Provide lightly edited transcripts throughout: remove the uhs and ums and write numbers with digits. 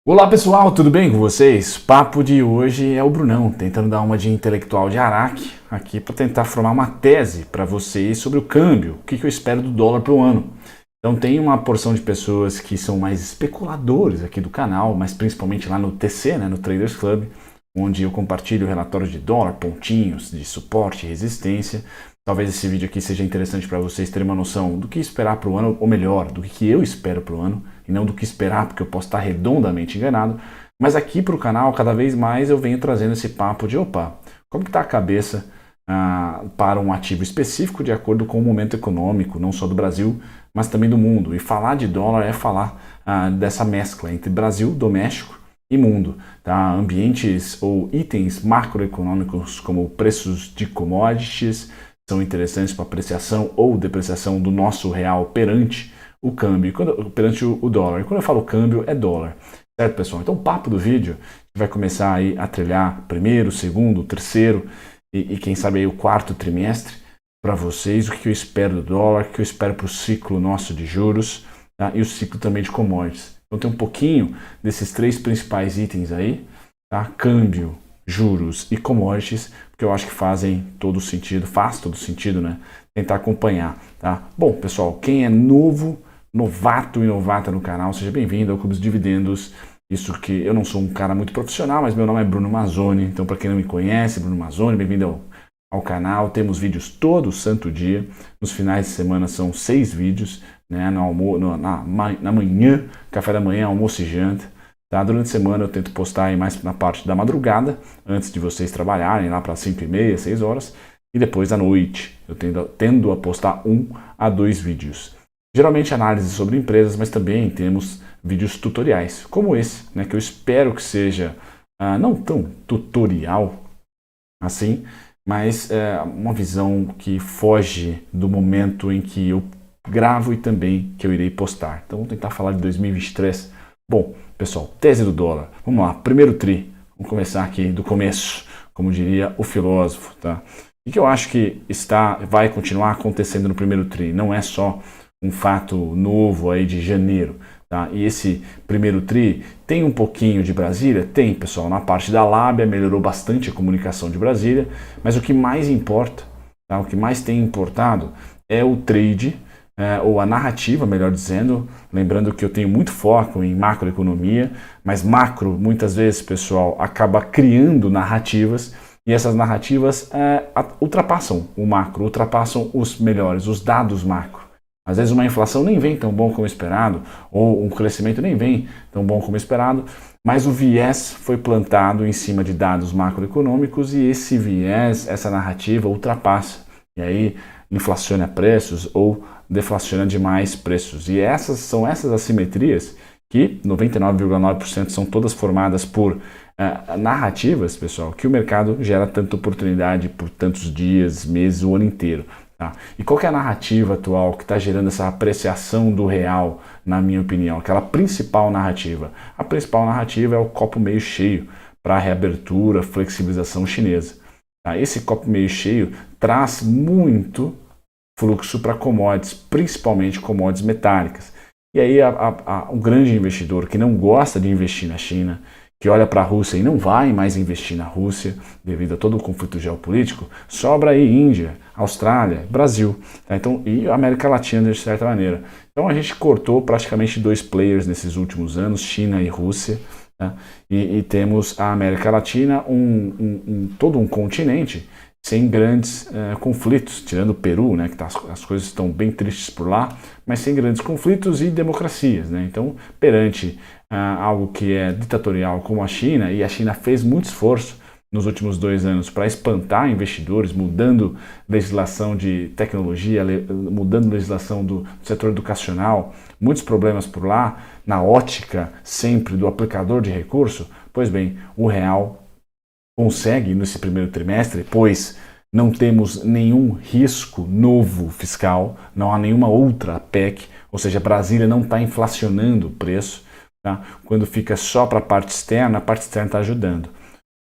Olá pessoal, tudo bem com vocês? Papo de hoje é o Brunão, tentando dar uma de intelectual de Araque aqui para tentar formar uma tese para vocês sobre o câmbio, o que eu espero do dólar para o ano. Então tem uma porção de pessoas que são mais especuladores aqui do canal, mas principalmente lá no TC, no Traders Club, onde eu compartilho relatórios de dólar, pontinhos de suporte e resistência. Talvez esse vídeo aqui seja interessante para vocês terem uma noção do que esperar para o ano, ou melhor, do que eu espero para o ano, e não do que esperar, porque eu posso estar redondamente enganado. Mas aqui para o canal, cada vez mais eu venho trazendo esse papo de, como que está a cabeça para um ativo específico de acordo com o momento econômico, não só do Brasil, mas também do mundo. E falar de dólar é falar dessa mescla entre Brasil, doméstico e mundo, tá? Ambientes ou itens macroeconômicos como preços de commodities são interessantes para apreciação ou depreciação do nosso real perante o câmbio, perante o dólar. E quando eu falo câmbio, é dólar, certo, pessoal? Então o papo do vídeo vai começar aí a trilhar primeiro, segundo, terceiro e quem sabe aí o quarto trimestre para vocês, o que eu espero do dólar, o que eu espero para o ciclo nosso de juros, tá? E o ciclo também de commodities. Então tem um pouquinho desses três principais itens aí, tá? Câmbio, juros e commodities, porque eu acho que faz todo sentido, né? Tentar acompanhar, tá? Bom, pessoal, quem é novato e novata no canal, seja bem-vindo ao Clube dos Dividendos. Isso que eu não sou um cara muito profissional, mas meu nome é Bruno Mazzoni, então para quem não me conhece, Bruno Mazzoni, bem-vindo ao canal. Temos vídeos todo santo dia, nos finais de semana são 6 vídeos, né? Na manhã, café da manhã, almoço e janta. Tá? Durante a semana eu tento postar aí mais na parte da madrugada, antes de vocês trabalharem, lá para 5h30, 6 horas, e depois à noite. Eu tendo a postar 1 a 2 vídeos. Geralmente análise sobre empresas, mas também temos vídeos tutoriais, como esse, né, que eu espero que seja não tão tutorial assim, mas uma visão que foge do momento em que eu gravo e também que eu irei postar. Então vamos tentar falar de 2023. Bom, pessoal, tese do dólar. Vamos lá, primeiro tri. Vamos começar aqui do começo, como diria o filósofo, tá? O que eu acho que vai continuar acontecendo no primeiro tri? Não é só um fato novo aí de janeiro, tá? E esse primeiro tri tem um pouquinho de Brasília? Tem, pessoal. Na parte da lábia melhorou bastante a comunicação de Brasília, mas o que mais importa, tá? O que mais tem importado é o trade, ou a narrativa, melhor dizendo, lembrando que eu tenho muito foco em macroeconomia, mas macro, muitas vezes, pessoal, acaba criando narrativas, e essas narrativas ultrapassam o macro, ultrapassam os melhores, os dados macro. Às vezes uma inflação nem vem tão bom como esperado, ou um crescimento nem vem tão bom como esperado, mas o viés foi plantado em cima de dados macroeconômicos e esse viés, essa narrativa ultrapassa. E aí inflaciona preços ou deflaciona demais preços. E são essas assimetrias que 99,9% são todas formadas por narrativas, pessoal, que o mercado gera tanta oportunidade por tantos dias, meses, o ano inteiro. Tá? E qual que é a narrativa atual que está gerando essa apreciação do real, na minha opinião? Aquela principal narrativa. A principal narrativa é o copo meio cheio para a reabertura, flexibilização chinesa. Tá? Esse copo meio cheio traz muito fluxo para commodities, principalmente commodities metálicas. E aí o grande investidor que não gosta de investir na China, que olha para a Rússia e não vai mais investir na Rússia devido a todo o conflito geopolítico, sobra aí Índia, Austrália, Brasil, tá? Então, e América Latina de certa maneira. Então a gente cortou praticamente 2 players nesses últimos anos, China e Rússia, tá? E temos a América Latina, todo um continente sem grandes conflitos, tirando o Peru, né, que as coisas estão bem tristes por lá, mas sem grandes conflitos e democracias, né? Então, perante algo que é ditatorial como a China, e a China fez muito esforço nos últimos 2 anos para espantar investidores, mudando legislação de tecnologia, mudando legislação do setor educacional, muitos problemas por lá, na ótica sempre do aplicador de recurso. Pois bem, o real consegue nesse primeiro trimestre, pois não temos nenhum risco novo fiscal, não há nenhuma outra PEC, ou seja, Brasília não está inflacionando o preço, tá? Quando fica só para a parte externa está ajudando.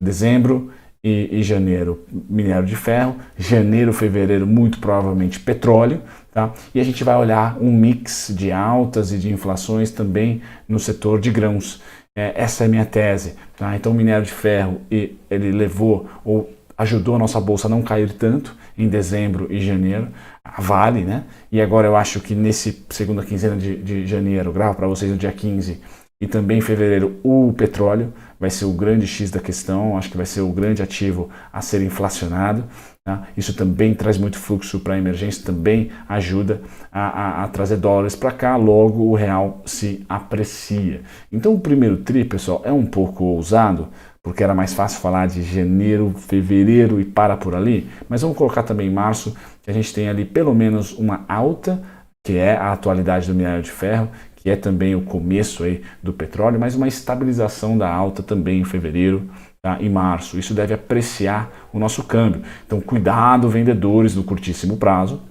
Dezembro e janeiro, minério de ferro, janeiro, fevereiro, muito provavelmente petróleo, tá? E a gente vai olhar um mix de altas e de inflações também no setor de grãos. essa é a minha tese. Tá? Então o minério de ferro, ele levou ou ajudou a nossa bolsa a não cair tanto em dezembro e janeiro, a Vale, né? E agora eu acho que nesse segunda quinzena de janeiro, gravo para vocês no dia 15, e também em fevereiro, o petróleo vai ser o grande X da questão, acho que vai ser o grande ativo a ser inflacionado. Tá? Isso também traz muito fluxo para a emergência, também ajuda a trazer dólares para cá, logo o real se aprecia. Então o primeiro TRI, pessoal, é um pouco ousado, porque era mais fácil falar de janeiro, fevereiro e para por ali, mas vamos colocar também março, que a gente tem ali pelo menos uma alta, que é a atualidade do minério de ferro, que é também o começo aí do petróleo, mas uma estabilização da alta também em fevereiro, tá, e março. Isso deve apreciar o nosso câmbio. Então cuidado, vendedores no curtíssimo prazo.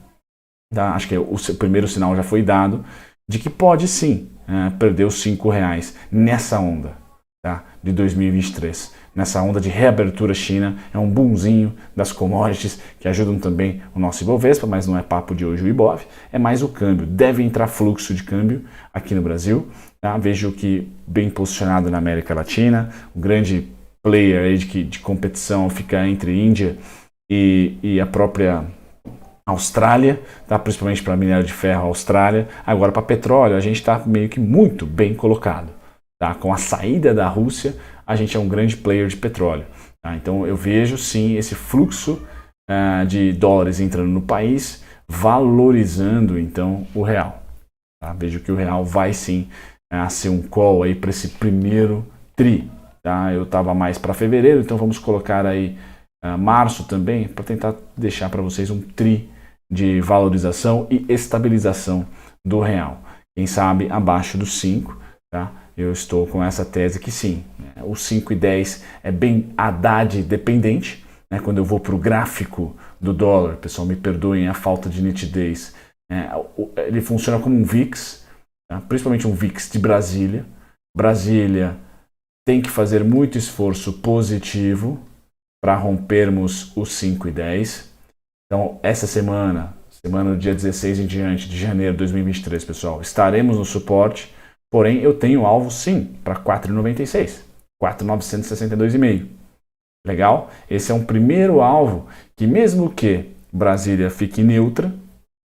Tá? Acho que o primeiro sinal já foi dado de que pode sim perder os R$5 nessa onda, tá, de 2023. Nessa onda de reabertura China, é um boomzinho das commodities que ajudam também o nosso Ibovespa, mas não é papo de hoje o Ibov, é mais o câmbio. Deve entrar fluxo de câmbio aqui no Brasil. Tá? Vejo que bem posicionado na América Latina, o grande player aí de competição fica entre Índia e a própria Austrália, tá? Principalmente para minério de ferro, Austrália. Agora para petróleo a gente está meio que muito bem colocado. Tá? Com a saída da Rússia, a gente é um grande player de petróleo. Tá? Então eu vejo sim esse fluxo de dólares entrando no país, valorizando então o real. Tá? Vejo que o real vai sim ser um call aí para esse primeiro TRI. Tá? Eu estava mais para fevereiro, então vamos colocar aí março também, para tentar deixar para vocês um TRI de valorização e estabilização do real. Quem sabe abaixo dos 5, tá? Eu estou com essa tese que sim, o 5,10 é bem Haddad dependente, né? Quando eu vou para o gráfico do dólar, pessoal, me perdoem a falta de nitidez, ele funciona como um VIX, tá? Principalmente um VIX de Brasília. Brasília tem que fazer muito esforço positivo para rompermos os 5,10. Então, essa semana do dia 16 em diante de janeiro de 2023, pessoal, estaremos no suporte. Porém, eu tenho alvo sim para 4,96, 4,962,5. Legal? Esse é um primeiro alvo que, mesmo que Brasília fique neutra,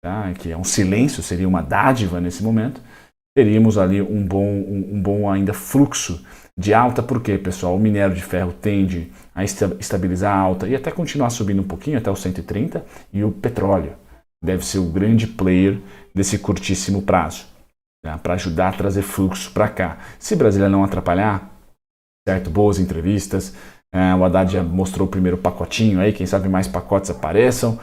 tá? Que é um silêncio, seria uma dádiva nesse momento, teríamos ali um bom ainda fluxo de alta, porque, pessoal, o minério de ferro tende a estabilizar a alta e até continuar subindo um pouquinho até os 130, e o petróleo deve ser o grande player desse curtíssimo prazo. Para ajudar a trazer fluxo para cá. Se Brasília não atrapalhar, certo? Boas entrevistas. O Haddad já mostrou o primeiro pacotinho aí, quem sabe mais pacotes apareçam.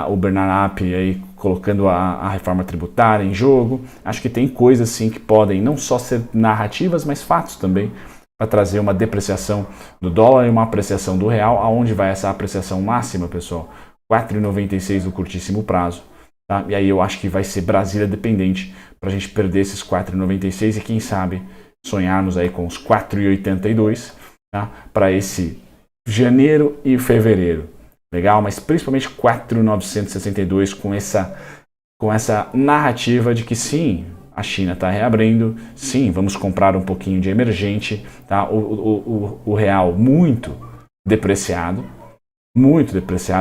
O Bernard App aí colocando a reforma tributária em jogo. Acho que tem coisas sim que podem não só ser narrativas, mas fatos também, para trazer uma depreciação do dólar e uma apreciação do real. Aonde vai essa apreciação máxima, pessoal? 4,96 no curtíssimo prazo. Tá? E aí eu acho que vai ser Brasília dependente para a gente perder esses 4,96 e quem sabe sonharmos aí com os 4,82, tá? Para esse janeiro e fevereiro. Legal? Mas principalmente 4,962 com essa narrativa de que sim, a China está reabrindo, sim, vamos comprar um pouquinho de emergente, tá? O real muito depreciado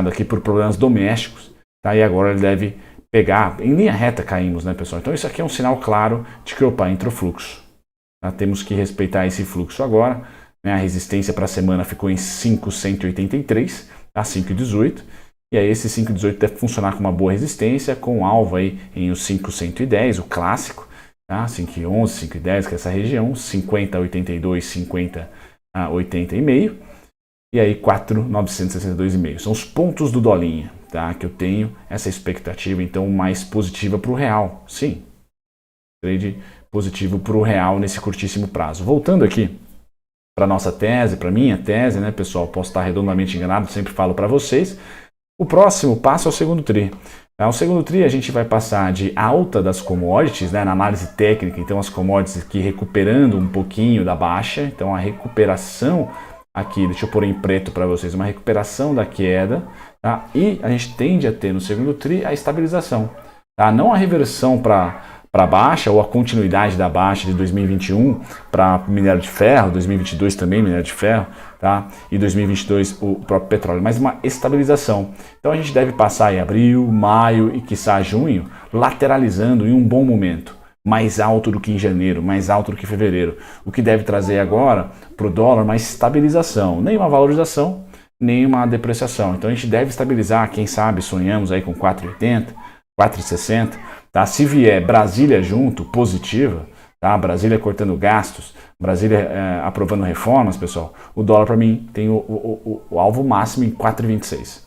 aqui por problemas domésticos, tá? E agora ele deve pegar, em linha reta caímos, né, pessoal? Então isso aqui é um sinal claro de que, opa, entrou fluxo. Tá? Temos que respeitar esse fluxo agora, né? A resistência para a semana ficou em 5,183, tá? 5,18, e aí esse 5,18 deve funcionar com uma boa resistência, com alvo aí em os 5,110, o clássico, tá? 5,11, 5,10, que é essa região, 50,82, 50,80,5, e aí 4,962,5. São os pontos do dolinha. Tá, que eu tenho essa expectativa então mais positiva para o real. Sim, trade positivo para o real nesse curtíssimo prazo. Voltando aqui para nossa tese, para minha tese, né, pessoal? Posso estar redondamente enganado, sempre falo para vocês. O próximo passo é o segundo TRI. Tá? O segundo TRI a gente vai passar de alta das commodities, né, na análise técnica, então as commodities aqui recuperando um pouquinho da baixa, então a recuperação aqui, deixa eu pôr em preto para vocês, uma recuperação da queda. Tá? E a gente tende a ter no segundo TRI a estabilização, tá? Não a reversão para para baixa, ou a continuidade da baixa de 2021 para minério de ferro, 2022 também minério de ferro, tá? E 2022 o próprio petróleo, mas uma estabilização. Então a gente deve passar em abril, maio e quiçá junho lateralizando em um bom momento, mais alto do que em janeiro, mais alto do que em fevereiro, o que deve trazer agora para o dólar uma estabilização, nem uma valorização, nem uma depreciação. Então a gente deve estabilizar, quem sabe sonhamos aí com 4,80, 4,60, tá? Se vier Brasília junto, positiva, tá? Brasília cortando gastos, Brasília aprovando reformas, pessoal, o dólar para mim tem o alvo máximo em 4,26.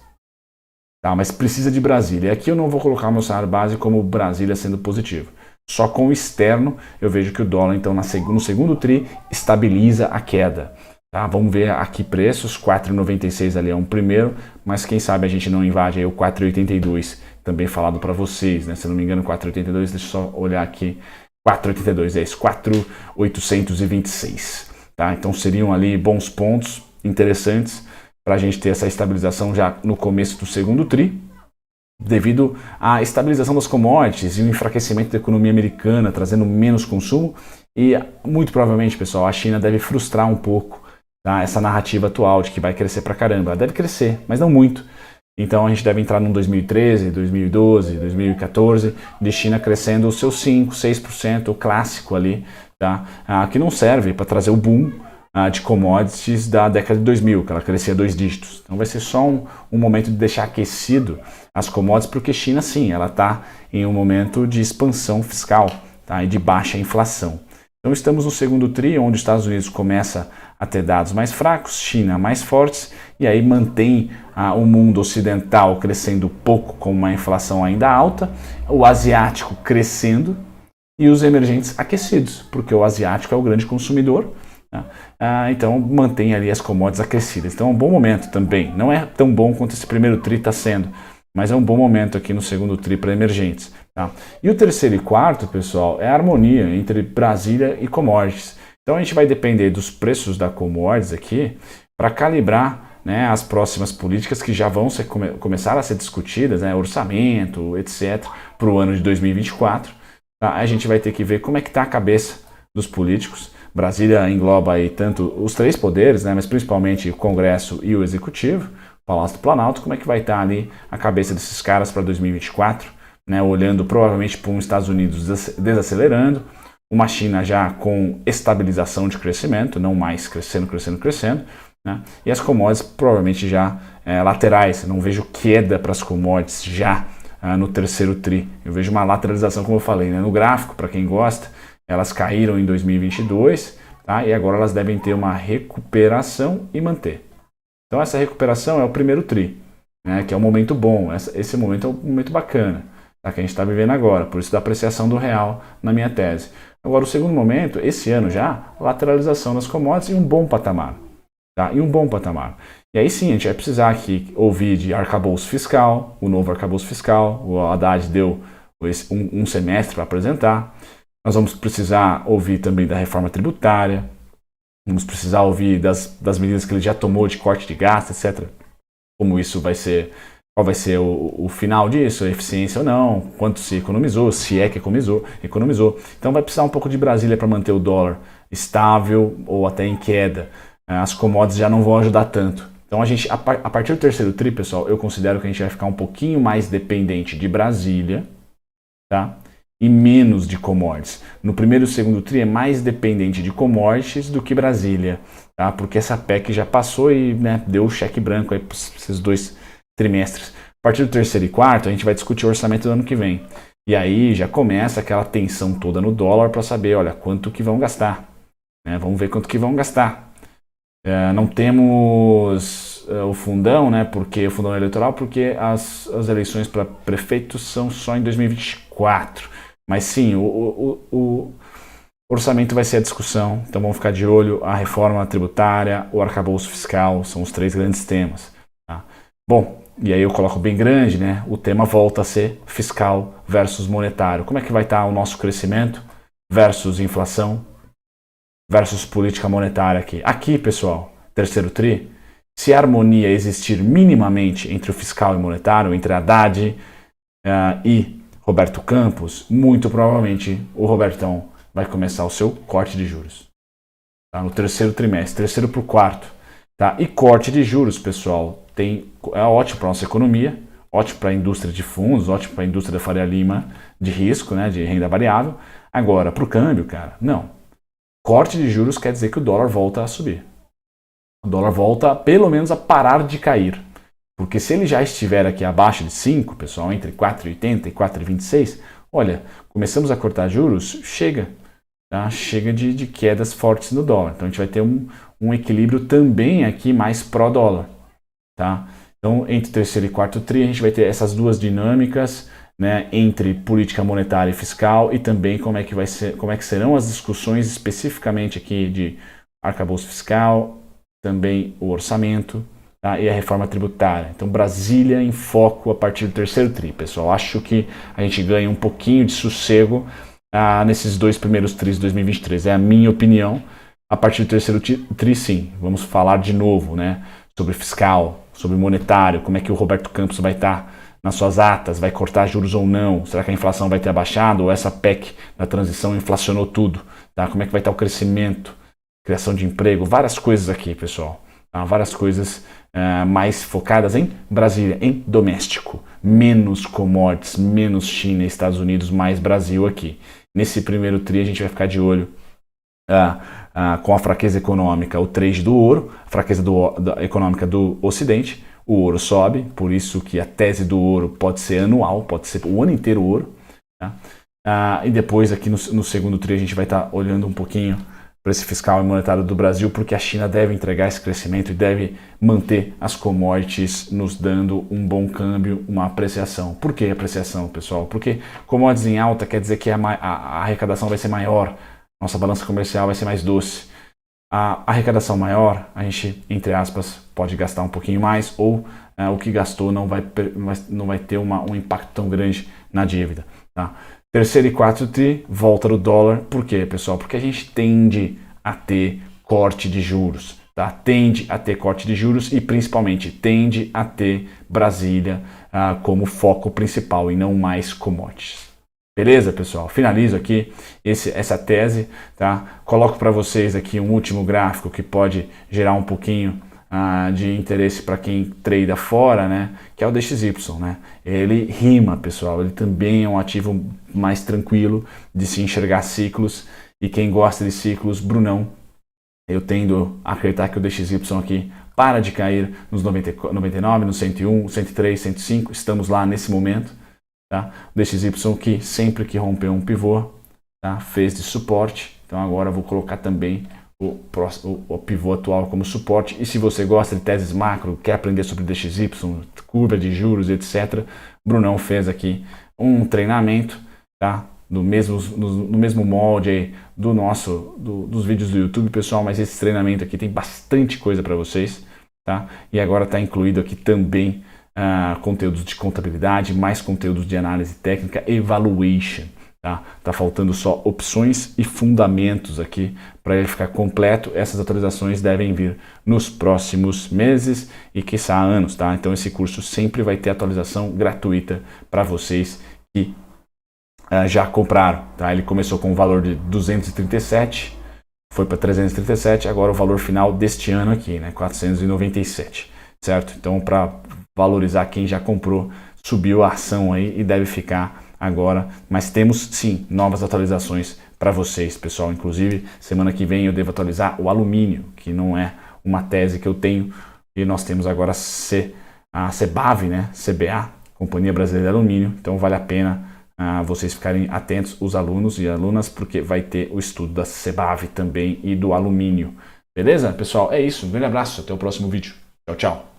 Tá? Mas precisa de Brasília. E aqui eu não vou colocar o meu cenário base como Brasília sendo positivo. Só com o externo eu vejo que o dólar, então, no segundo TRI, estabiliza a queda. Tá? Vamos ver aqui preços, 4,96 ali é um primeiro, mas quem sabe a gente não invade aí o 4,82, também falado para vocês, né? Se não me engano, 4,82, deixa eu só olhar aqui, 4,82 é isso, 4,826. Tá? Então seriam ali bons pontos interessantes para a gente ter essa estabilização já no começo do segundo TRI, devido à estabilização das commodities e o enfraquecimento da economia americana, trazendo menos consumo, e muito provavelmente, pessoal, a China deve frustrar um pouco, tá, essa narrativa atual de que vai crescer pra caramba. Ela deve crescer, mas não muito. Então a gente deve entrar num 2013, 2012, 2014, de China crescendo os seus 5%, 6%, o clássico ali, tá, que não serve para trazer o boom de commodities da década de 2000, que ela crescia 2 dígitos. Então vai ser só um momento de deixar aquecido as commodities, porque China, sim, ela está em um momento de expansão fiscal, tá, e de baixa inflação. Então estamos no segundo TRI, onde os Estados Unidos começa a ter dados mais fracos, China mais fortes, e aí mantém o mundo ocidental crescendo pouco com uma inflação ainda alta, o asiático crescendo e os emergentes aquecidos, porque o asiático é o grande consumidor. Então mantém ali as commodities aquecidas. Então é um bom momento também. Não é tão bom quanto esse primeiro TRI está sendo, mas é um bom momento aqui no segundo TRI para emergentes. Tá? E o terceiro e quarto, pessoal, é a harmonia entre Brasília e commodities. Então a gente vai depender dos preços da commodities aqui para calibrar, né, as próximas políticas que já vão começar a ser discutidas, né, orçamento, etc., para o ano de 2024. Tá? A gente vai ter que ver como é que está a cabeça dos políticos. Brasília engloba aí tanto os 3 poderes, né, mas principalmente o Congresso e o Executivo, o Palácio do Planalto, como é que vai estar ali a cabeça desses caras para 2024, né, olhando provavelmente para um Estados Unidos desacelerando, uma China já com estabilização de crescimento, não mais crescendo, né, e as commodities provavelmente já laterais. Não vejo queda para as commodities já no terceiro TRI, eu vejo uma lateralização, como eu falei, né, no gráfico, para quem gosta. Elas caíram em 2022, tá? E agora elas devem ter uma recuperação e manter. Então essa recuperação é o primeiro TRI, né? Que é um momento bom. Esse momento é um momento bacana, tá? Que a gente está vivendo agora, por isso da apreciação do real na minha tese. Agora o segundo momento, esse ano já, lateralização das commodities e um bom patamar. Tá? E um bom patamar. E aí sim, a gente vai precisar aqui ouvir de arcabouço fiscal, o novo arcabouço fiscal. O Haddad deu um semestre para apresentar. Nós vamos precisar ouvir também da reforma tributária, vamos precisar ouvir das medidas que ele já tomou de corte de gasto, etc. Como isso vai ser, qual vai ser o final disso, a eficiência ou não, quanto se economizou, se é que economizou. Então vai precisar um pouco de Brasília para manter o dólar estável ou até em queda. As commodities já não vão ajudar tanto. Então a partir do terceiro TRI, pessoal, eu considero que a gente vai ficar um pouquinho mais dependente de Brasília, tá? E menos de commodities. No primeiro e segundo TRI é mais dependente de commodities do que Brasília, tá? Porque essa PEC já passou e, né, deu o cheque branco aí para esses 2 trimestres. A partir do terceiro e quarto a gente vai discutir o orçamento do ano que vem. E aí já começa aquela tensão toda no dólar para saber, olha, quanto que vão gastar. Né? Vamos ver quanto que vão gastar. Não temos o fundão, né? Porque o fundão eleitoral, porque as eleições para prefeitos são só em 2024. Mas sim, o orçamento vai ser a discussão, então vamos ficar de olho. A reforma tributária, o arcabouço fiscal, são os 3 grandes temas. Tá? Bom, e aí eu coloco bem grande, né? O tema volta a ser fiscal versus monetário. Como é que vai estar o nosso crescimento versus inflação versus política monetária aqui? Aqui, pessoal, terceiro TRI, se a harmonia existir minimamente entre o fiscal e o monetário, entre Haddad e Roberto Campos, muito provavelmente o Robertão vai começar o seu corte de juros. Tá? No terceiro trimestre, terceiro para o quarto. Tá? E corte de juros, pessoal, é ótimo para a nossa economia, ótimo para a indústria de fundos, ótimo para a indústria da Faria Lima de risco, né, de renda variável. Agora, para o câmbio, cara, não. Corte de juros quer dizer que o dólar volta a subir. O dólar volta, pelo menos, a parar de cair. Porque se ele já estiver aqui abaixo de 5, pessoal, entre 4,80 e 4,26, olha, começamos a cortar juros, chega. Tá? Chega de quedas fortes no dólar. Então a gente vai ter um equilíbrio também aqui mais pró-dólar. Tá? Então, entre terceiro e quarto tri, a gente vai ter essas duas dinâmicas, né, entre política monetária e fiscal e também como é que serão as discussões especificamente aqui de arcabouço fiscal, também o orçamento, tá, e a reforma tributária. Então, Brasília em foco a partir do terceiro tri, pessoal. Acho que a gente ganha um pouquinho de sossego nesses dois primeiros tris de 2023. É a minha opinião. A partir do terceiro tri, sim. Vamos falar de novo, né, sobre fiscal, sobre monetário, como é que o Roberto Campos vai estar nas suas atas, vai cortar juros ou não, será que a inflação vai ter abaixado ou essa PEC da transição inflacionou tudo, tá? Como é que vai estar o crescimento, criação de emprego, várias coisas aqui, pessoal, tá? Várias coisas mais focadas em Brasília, em doméstico, menos commodities, menos China e Estados Unidos, mais Brasil aqui. Nesse primeiro tri a gente vai ficar de olho com a fraqueza econômica, o trade do ouro, a fraqueza econômica do Ocidente. O ouro sobe, por isso que a tese do ouro pode ser anual, pode ser o ano inteiro ouro. Tá? E depois aqui no segundo tri a gente vai estar olhando um pouquinho para esse fiscal e monetário do Brasil, porque a China deve entregar esse crescimento e deve manter as commodities nos dando um bom câmbio, uma apreciação. Por que apreciação, pessoal? Porque commodities em alta quer dizer que a arrecadação vai ser maior, nossa balança comercial vai ser mais doce. A arrecadação maior, a gente, entre aspas, pode gastar um pouquinho mais ou o que gastou não vai ter um impacto tão grande na dívida. Tá? Terceiro e quarto tri, volta do dólar. Por quê, pessoal? Porque a gente tende a ter corte de juros. Tá? Tende a ter corte de juros e principalmente tende a ter Brasília como foco principal e não mais commodities. Beleza, pessoal? Finalizo aqui essa tese, tá? Coloco para vocês aqui um último gráfico que pode gerar um pouquinho de interesse para quem trada fora, né? Que é o DXY, né? Ele rima, pessoal. Ele também é um ativo mais tranquilo de se enxergar ciclos. E quem gosta de ciclos, Brunão, eu tendo a acreditar que o DXY aqui para de cair nos 99, nos 101, 103, 105. Estamos lá nesse momento. Tá? O DXY que sempre que rompeu um pivô, tá? Fez de suporte, então agora eu vou colocar também o pivô atual como suporte. E se você gosta de teses macro, quer aprender sobre DXY, curva de juros, etc., Brunão fez aqui um treinamento, tá? no mesmo molde aí dos vídeos do YouTube, pessoal, mas esse treinamento aqui tem bastante coisa para vocês, tá? E agora está incluído aqui também conteúdos de contabilidade, mais conteúdos de análise técnica, evaluation. Tá faltando só opções e fundamentos aqui para ele ficar completo. Essas atualizações devem vir nos próximos meses e quiçá anos. Tá? Então esse curso sempre vai ter atualização gratuita para vocês que já compraram. Tá? Ele começou com um valor de 237, foi para 337, agora o valor final deste ano aqui, né? 497. Certo? Então para valorizar quem já comprou, subiu a ação aí e deve ficar agora, mas temos sim novas atualizações para vocês, pessoal. Inclusive, semana que vem eu devo atualizar o alumínio, que não é uma tese que eu tenho, e nós temos agora a CBAV, né? CBA, Companhia Brasileira de Alumínio, então vale a pena vocês ficarem atentos, os alunos e alunas, porque vai ter o estudo da CBAV também e do alumínio. Beleza, pessoal? É isso, um grande abraço, até o próximo vídeo. Tchau, tchau.